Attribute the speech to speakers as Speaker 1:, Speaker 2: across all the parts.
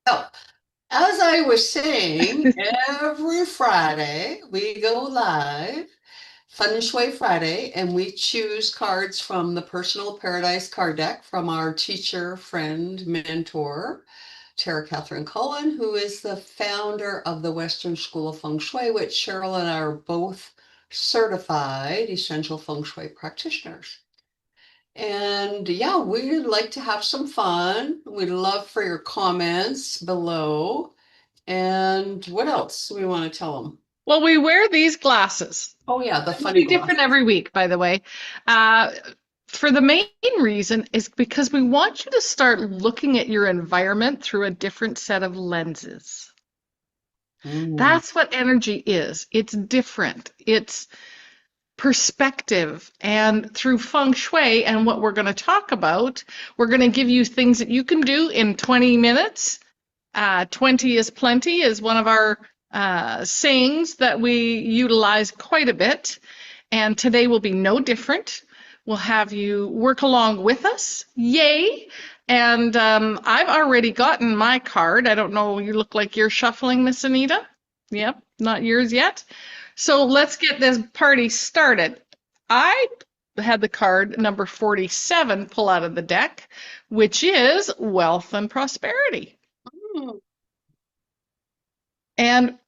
Speaker 1: So, as I was saying, every Friday we go live, Feng Shui Friday, and we choose cards from the Personal Paradise card deck from our teacher, friend, mentor, Tara Catherine Cullen, who is the founder of the Western School of Feng Shui, which Cheryl and I are both certified essential Feng Shui practitioners. And yeah, we'd like to have some fun. We'd love for your comments below. And what else do we want to tell them?
Speaker 2: Well, we wear these glasses.
Speaker 1: Oh yeah, the
Speaker 2: It'll
Speaker 1: funny
Speaker 2: be different
Speaker 1: glasses.
Speaker 2: every week, by the way. Uh, for the main reason is because we want you to start looking at your environment through a different set of lenses.
Speaker 1: Mm.
Speaker 2: That's what energy is. It's different. It's perspective. And through feng shui and what we're going to talk about, we're going to give you things that you can do in 20 minutes. 20 is plenty is one of our sayings that we utilize quite a bit. And today will be no different. We'll have you work along with us. Yay! And I've already gotten my card. I don't know, you look like you're shuffling, Miss Anita. Yep, not yours yet. So let's get this party started. I had the card number 47 pull out of the deck, which is wealth and prosperity.
Speaker 1: Mm.
Speaker 2: And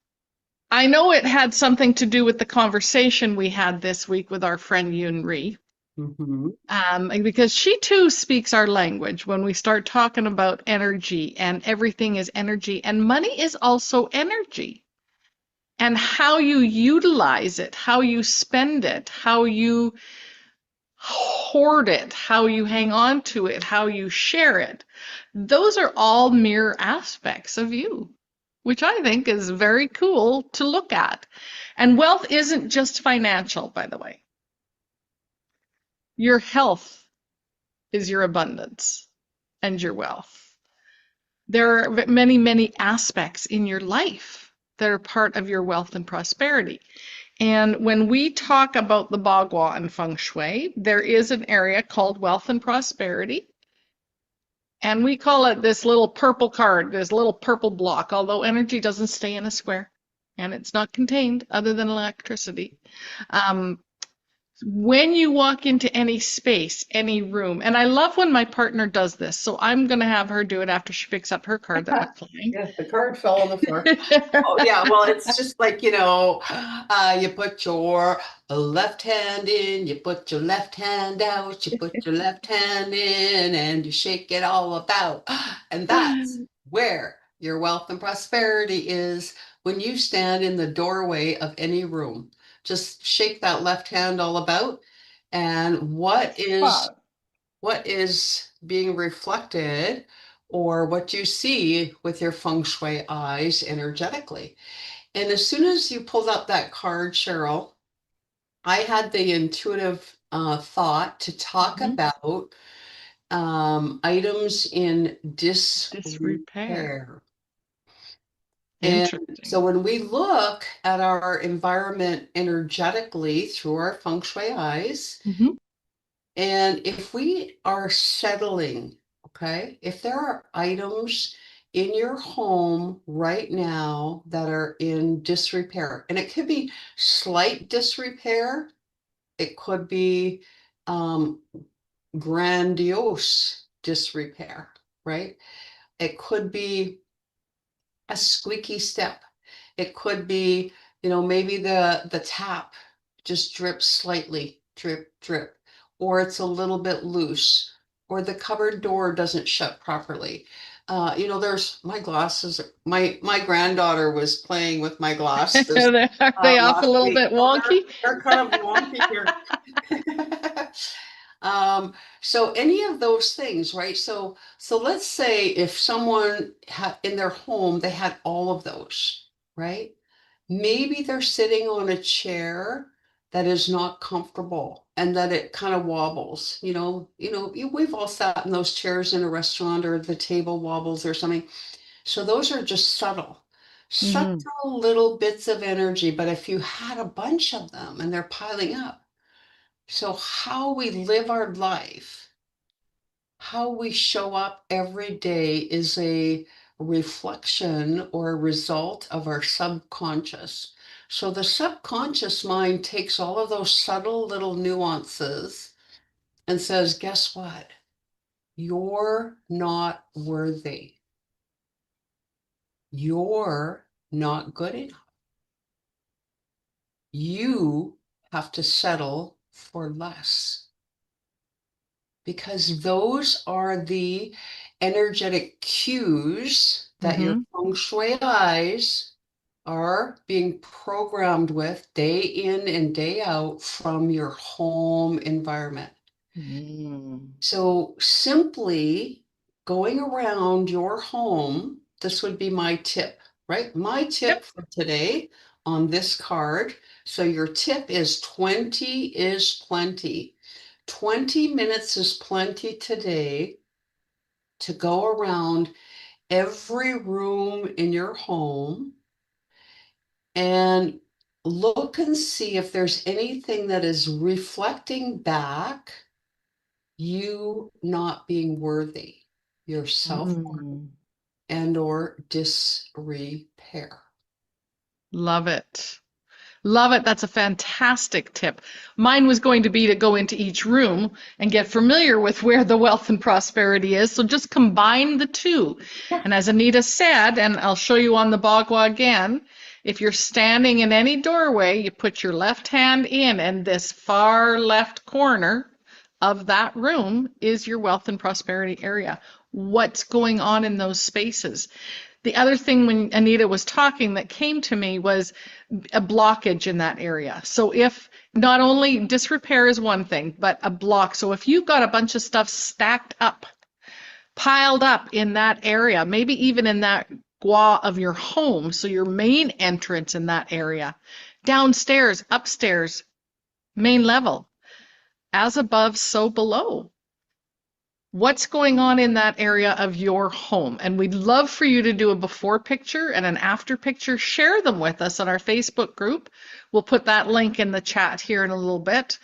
Speaker 2: I know it had something to do with the conversation we had this week with our friend Yun Ri,
Speaker 1: Mhm.
Speaker 2: because she too speaks our language when we start talking about energy, and everything is energy, and money is also energy. And how you utilize it, how you spend it, how you hoard it, how you hang on to it, how you share it. Those are all mirror aspects of you, which I think is very cool to look at. And wealth isn't just financial, by the way. Your health is your abundance and your wealth. There are many, many aspects in your life that are part of your wealth and prosperity. And when we talk about the Bagua and Feng Shui, there is an area called wealth and prosperity. And we call it this little purple card, this little purple block, although energy doesn't stay in a square and it's not contained other than electricity. Um, when you walk into any space, any room, and I love when my partner does this, so I'm going to have her do it after she picks up her card that went flying.
Speaker 1: Yeah, the card fell on the floor. Oh yeah, well, it's just like, you put your left hand in, you put your left hand out, you put your left hand in, and you shake it all about. And that's where your wealth and prosperity is when you stand in the doorway of any room. Just shake that left hand all about. And
Speaker 2: Wow.
Speaker 1: what is being reflected or what you see with your feng shui eyes energetically. And as soon as you pulled up that card, Cheryl, I had the intuitive thought to talk
Speaker 2: Mhm.
Speaker 1: about items in
Speaker 2: Disrepair.
Speaker 1: disrepair. And so
Speaker 2: Interesting.
Speaker 1: when we look at our environment energetically through our feng shui eyes,
Speaker 2: Hmm.
Speaker 1: and if we are settling, okay, if there are items in your home right now that are in disrepair, and it could be slight disrepair, it could be um, grandiose disrepair, right? It could be a squeaky step. It could be, maybe the tap just drips slightly, drip, drip, or it's a little bit loose, or the cupboard door doesn't shut properly. There's my glasses. My granddaughter was playing with my glasses
Speaker 2: Are they off a
Speaker 1: last
Speaker 2: little
Speaker 1: week.
Speaker 2: bit
Speaker 1: So
Speaker 2: wonky?
Speaker 1: they're kind of wonky here. Um, so any of those things, right? So let's say if someone had in their home, they had all of those, right? Maybe they're sitting on a chair that is not comfortable and that it kind of wobbles. We've all sat in those chairs in a restaurant or the table wobbles or something. So those are just
Speaker 2: Hmm.
Speaker 1: subtle little bits of energy. But if you had a bunch of them and they're piling up, so how we live our life, how we show up every day is a reflection or a result of our subconscious. So the subconscious mind takes all of those subtle little nuances and says, guess what? You're not worthy. You're not good enough. You have to settle for less. Because those are the energetic cues that your
Speaker 2: Mm-hmm.
Speaker 1: Feng Shui eyes are being programmed with day in and day out from your home environment.
Speaker 2: Mm.
Speaker 1: So simply going around your home, this would be my tip, right? My tip
Speaker 2: Yep.
Speaker 1: for today on this card. So your tip is 20 is plenty. 20 minutes is plenty today to go around every room in your home and look and see if there's anything that is reflecting back you not being worthy, your self-worth
Speaker 2: Mm.
Speaker 1: and or disrepair.
Speaker 2: Love it. Love it. That's a fantastic tip. Mine was going to be to go into each room and get familiar with where the wealth and prosperity is. So just combine the two.
Speaker 1: Yeah.
Speaker 2: And as Anita said, and I'll show you on the Bagua again, if you're standing in any doorway, you put your left hand in, and this far left corner of that room is your wealth and prosperity area. What's going on in those spaces? The other thing when Anita was talking that came to me was a blockage in that area. So if not only disrepair is one thing, but a block. So if you've got a bunch of stuff stacked up, piled up in that area, maybe even in that gua of your home, so your main entrance in that area, downstairs, upstairs, main level, as above, so below. What's going on in that area of your home? And we'd love for you to do a before picture and an after picture. Share them with us on our Facebook group. We'll put that link in the chat here in a little bit.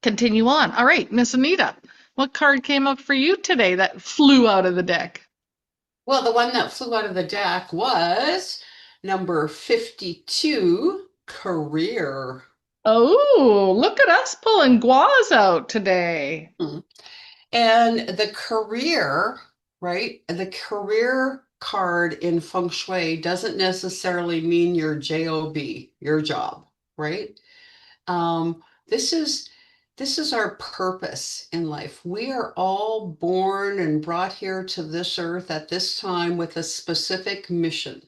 Speaker 2: Continue on. All right, Miss Anita, what card came up for you today that flew out of the deck?
Speaker 1: Well, the one that flew out of the deck was number 52, career.
Speaker 2: Oh, look at us pulling guas out today.
Speaker 1: Hmm. And the career, right? The career card in Feng Shui doesn't necessarily mean your job, your job, right? Um, this is this is our purpose in life. We are all born and brought here to this earth at this time with a specific mission.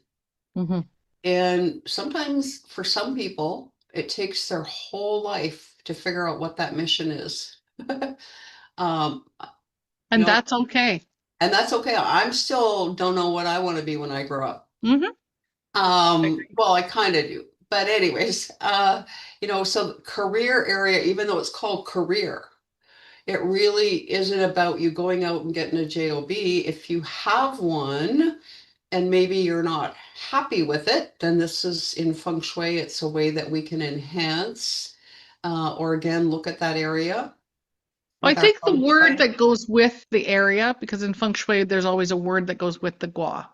Speaker 2: Hmm.
Speaker 1: And sometimes for some people, it takes their whole life to figure out what that mission is. Um, you
Speaker 2: And
Speaker 1: know,
Speaker 2: that's okay.
Speaker 1: and that's okay. I'm still don't know what I want to be when I grow up.
Speaker 2: Hmm.
Speaker 1: Well, I kind of do. But anyways, so career area, even though it's called career, it really isn't about you going out and getting a job. If you have one and maybe you're not happy with it, then this is in Feng Shui. It's a way that we can enhance or again look at that area
Speaker 2: I
Speaker 1: with our
Speaker 2: think the
Speaker 1: Feng
Speaker 2: word
Speaker 1: Shui.
Speaker 2: that goes with the area, because in feng shui there's always a word that goes with the gua.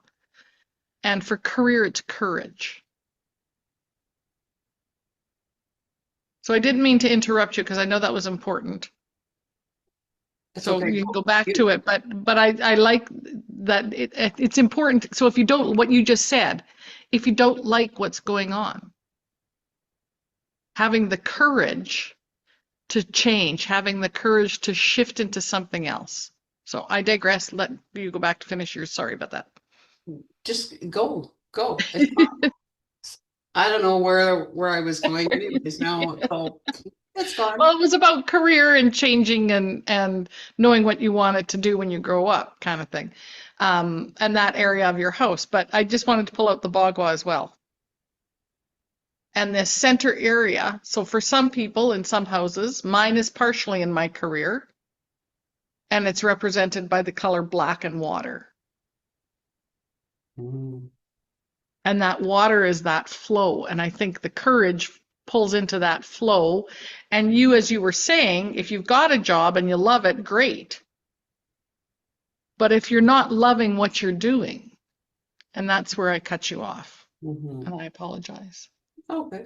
Speaker 2: And for career, it's courage. So I didn't mean to interrupt you because I know that was important.
Speaker 1: It's
Speaker 2: So
Speaker 1: okay.
Speaker 2: you can go back
Speaker 1: You-
Speaker 2: to it, but I like that it's important. So if you don't, what you just said, if you don't like what's going on, having the courage to change, having the courage to shift into something else. So I digress. Let you go back to finish yours. Sorry about that.
Speaker 1: just go. I don't know where I was going anyways now. So it's gone.
Speaker 2: Well, it was about career and changing and knowing what you wanted to do when you grow up, kind of thing, and that area of your house. But I just wanted to pull out the Bagua as well. And this center area. So for some people in some houses, mine is partially in my career, and it's represented by the color black and water.
Speaker 1: Mm.
Speaker 2: And that water is that flow. And I think the courage pulls into that flow. And you, as you were saying, if you've got a job and you love it, great. But if you're not loving what you're doing, and that's where I cut you off,
Speaker 1: Mm-hmm.
Speaker 2: and I apologize.
Speaker 1: Okay.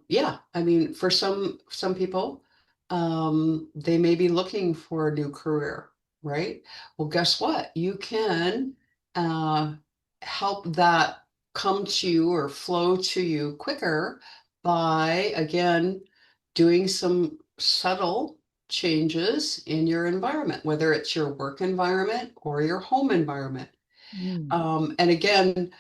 Speaker 1: Yeah, I mean, for some people, they may be looking for a new career, right? Well, guess what? You can uh, help that come to you or flow to you quicker by, again, doing some subtle changes in your environment, whether it's your work environment or your home environment.
Speaker 2: Mm.
Speaker 1: And again,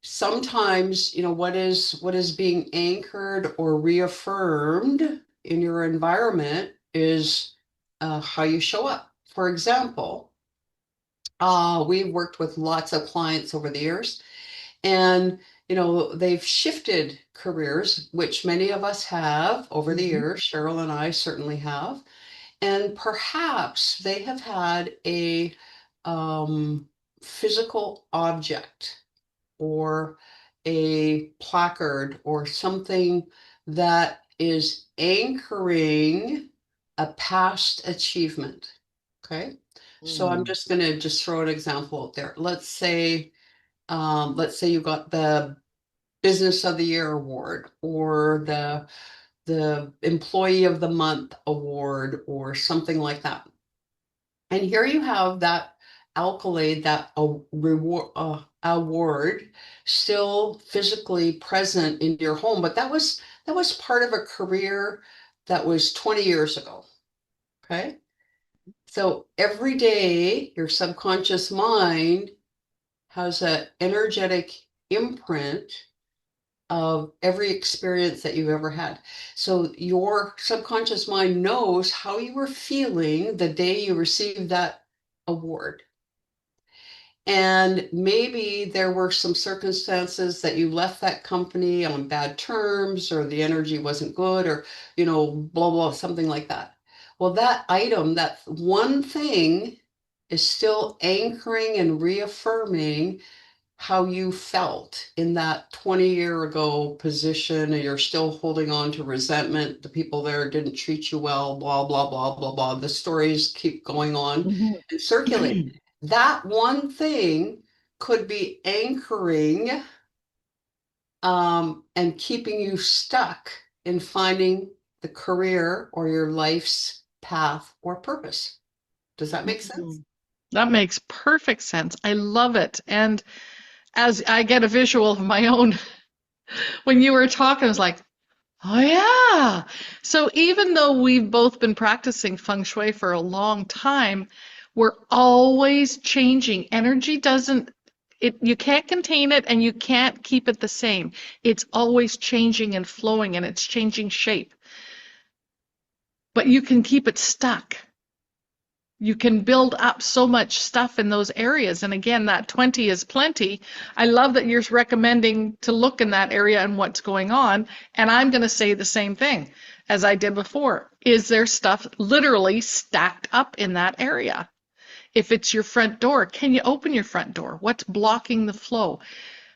Speaker 1: sometimes, what is being anchored or reaffirmed in your environment is how you show up. For example, we've worked with lots of clients over the years, and they've shifted careers, which many of us have over the
Speaker 2: Mhm.
Speaker 1: years. Cheryl and I certainly have, and perhaps they have had a physical object or a placard or something that is anchoring a past achievement. Okay. So I'm
Speaker 2: Mm.
Speaker 1: just going to just throw an example out there. Let's say you got the Business of the Year award or the Employee of the Month award or something like that. And here you have that accolade, that award still physically present in your home, but that was part of a career that was 20 years ago. Okay. So every day your subconscious mind has an energetic imprint of every experience that you've ever had. So your subconscious mind knows how you were feeling the day you received that award. And maybe there were some circumstances that you left that company on bad terms, or the energy wasn't good, or, blah, blah, something like that. Well, that item, that one thing is still anchoring and reaffirming how you felt in that 20-year ago position, and you're still holding on to resentment. The people there didn't treat you well, blah, blah, blah, blah, blah. The stories keep going on
Speaker 2: Mhm.
Speaker 1: and circulate. That one thing could be anchoring and keeping you stuck in finding the career or your life's path or purpose. Does that make sense?
Speaker 2: Mhm. That makes perfect sense. I love it. And as I get a visual of my own, when you were talking, I was like, oh, yeah. So even though we've both been practicing feng shui for a long time, we're always changing. Energy doesn't, you can't contain it and you can't keep it the same. It's always changing and flowing and it's changing shape, but you can keep it stuck. You can build up so much stuff in those areas. And again, that 20 is plenty. I love that you're recommending to look in that area and what's going on. And I'm going to say the same thing as I did before. Is there stuff literally stacked up in that area? If it's your front door, can you open your front door? What's blocking the flow?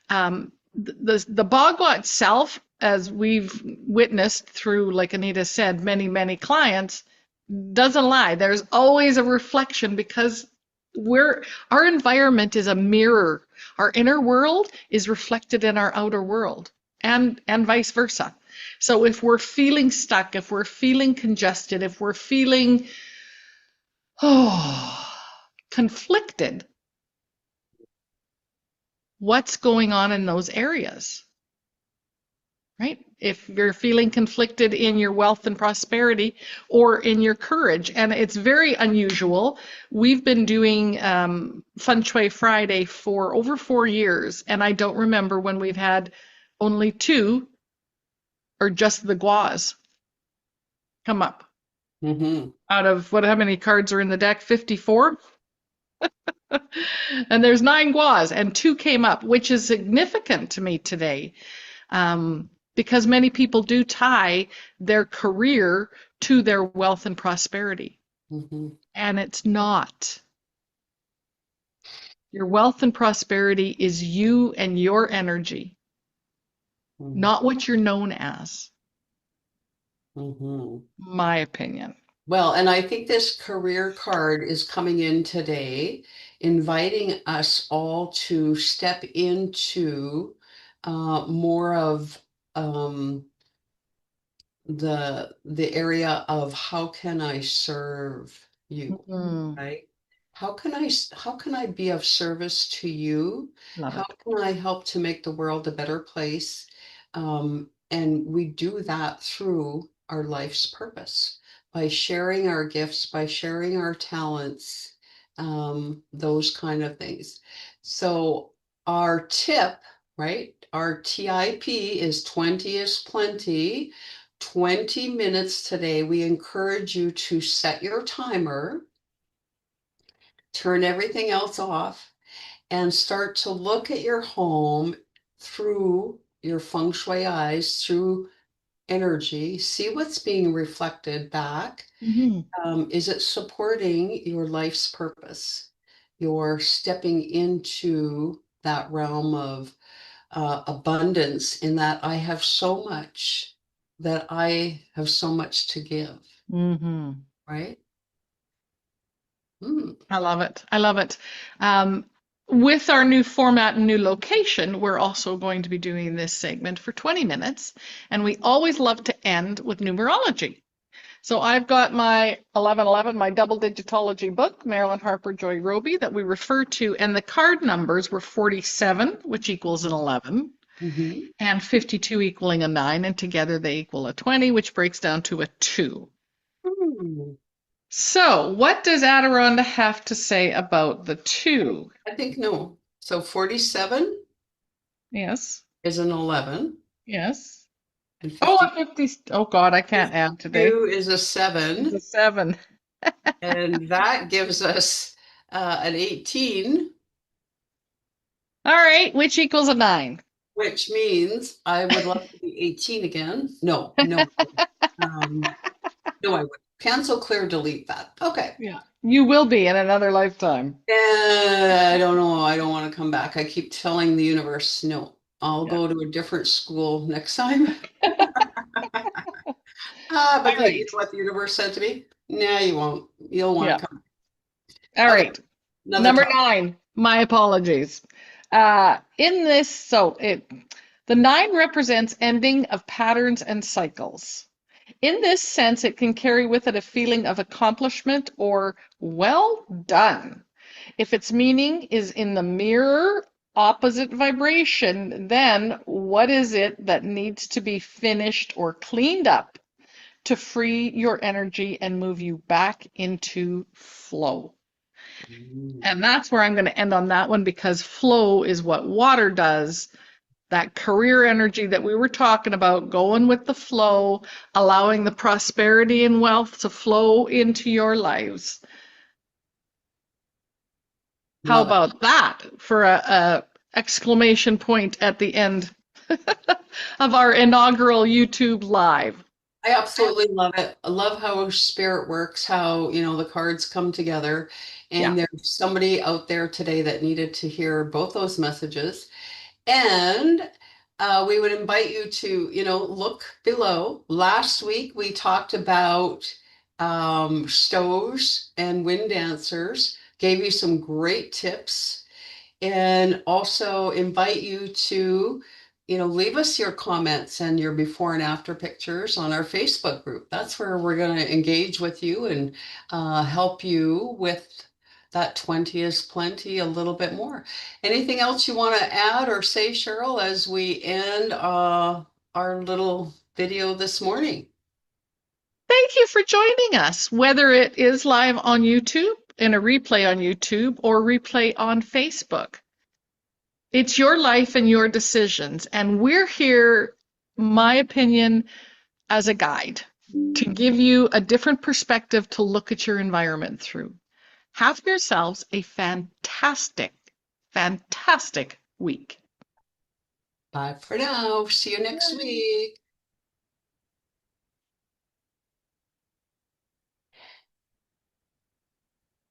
Speaker 2: The Bagua itself, as we've witnessed through, like Anita said, many, many clients, doesn't lie. There's always a reflection because our environment is a mirror. Our inner world is reflected in our outer world and vice versa. So if we're feeling stuck, if we're feeling congested, if we're feeling conflicted, what's going on in those areas? Right? If you're feeling conflicted in your wealth and prosperity or in your courage, and it's very unusual. We've been doing Feng Shui Friday for over 4 years, and I don't remember when we've had only two or just the guas come up
Speaker 1: Mm-hmm.
Speaker 2: out of how many cards are in the deck? 54? And there's nine guas, and two came up, which is significant to me today. Because many people do tie their career to their wealth and prosperity.
Speaker 1: Mm-hmm.
Speaker 2: And it's not. Your wealth and prosperity is you and your energy,
Speaker 1: Mm-hmm.
Speaker 2: not what you're known as,
Speaker 1: Mm-hmm.
Speaker 2: my opinion.
Speaker 1: Well, and I think this career card is coming in today, inviting us all to step into more of um, the area of how can I serve you,
Speaker 2: Mm,
Speaker 1: right? How can I be of service to you?
Speaker 2: love
Speaker 1: How
Speaker 2: it.
Speaker 1: can I help to make the world a better place? And we do that through our life's purpose by sharing our gifts, by sharing our talents, those kind of things. So our tip, right? Our TIP is 20 is plenty. 20 minutes today. We encourage you to set your timer, turn everything else off, and start to look at your home through your feng shui eyes, through energy. See what's being reflected back.
Speaker 2: Hmm.
Speaker 1: Is it supporting your life's purpose? You're stepping into that realm of abundance, in that I have so much, that I have so much to give,
Speaker 2: Hmm.
Speaker 1: right? Mm.
Speaker 2: I love it. I love it. Um, with our new format and new location, we're also going to be doing this segment for 20 minutes, and we always love to end with numerology. So I've got my 1111, my double digitology book, Marilyn Harper Joy Roby, that we refer to, and the card numbers were 47, which equals an 11,
Speaker 1: Mhm.
Speaker 2: and 52 equaling a 9, and together they equal a 20, which breaks down to a 2.
Speaker 1: Hmm.
Speaker 2: So, what does Adironda have to say about the
Speaker 1: I
Speaker 2: 2?
Speaker 1: I think no. So 47
Speaker 2: Yes,
Speaker 1: is an 11
Speaker 2: yes.
Speaker 1: and
Speaker 2: Oh, a 50. Oh, God, I can't add today.
Speaker 1: 52 is a
Speaker 2: It's a
Speaker 1: 7,
Speaker 2: 7.
Speaker 1: and that gives us an 18,
Speaker 2: All right, which equals a 9?
Speaker 1: which means I would love to be 18 again. No, no, um, no, I would cancel, clear, delete that. Okay.
Speaker 2: Yeah. You will be in another lifetime.
Speaker 1: I don't know. I don't want to come back. I keep telling the universe, no, I'll
Speaker 2: Yeah.
Speaker 1: go to a different school next time.
Speaker 2: All
Speaker 1: But you
Speaker 2: right.
Speaker 1: know what the universe said to me? Nah, you won't. You'll want
Speaker 2: Yeah.
Speaker 1: to come.
Speaker 2: All
Speaker 1: Okay,
Speaker 2: right.
Speaker 1: another
Speaker 2: Number
Speaker 1: topic.
Speaker 2: 9. My apologies. In this, the 9 represents ending of patterns and cycles. In this sense, it can carry with it a feeling of accomplishment or well done. If its meaning is in the mirror opposite vibration, then what is it that needs to be finished or cleaned up to free your energy and move you back into flow?
Speaker 1: Mm.
Speaker 2: And that's where I'm going to end on that one, because flow is what water does. That career energy that we were talking about, going with the flow, allowing the prosperity and wealth to flow into your lives. How
Speaker 1: Love it.
Speaker 2: about that for a exclamation point at the end of our inaugural YouTube live?
Speaker 1: I absolutely love it. I love how spirit works, how, the cards come together.
Speaker 2: Yeah.
Speaker 1: And there's somebody out there today that needed to hear both those messages. And we would invite you to, look below. Last week we talked about stows and wind dancers, gave you some great tips, and also invite you to, leave us your comments and your before and after pictures on our Facebook group. That's where we're going to engage with you and help you with that 20 is plenty a little bit more. Anything else you want to add or say, Cheryl, as we end our little video this morning?
Speaker 2: Thank you for joining us, whether it is live on YouTube, in a replay on YouTube, or replay on Facebook. It's your life and your decisions, and we're here, my opinion, as a guide to give you a different perspective to look at your environment through. Have yourselves a fantastic, fantastic week.
Speaker 1: Bye for now. See you next week.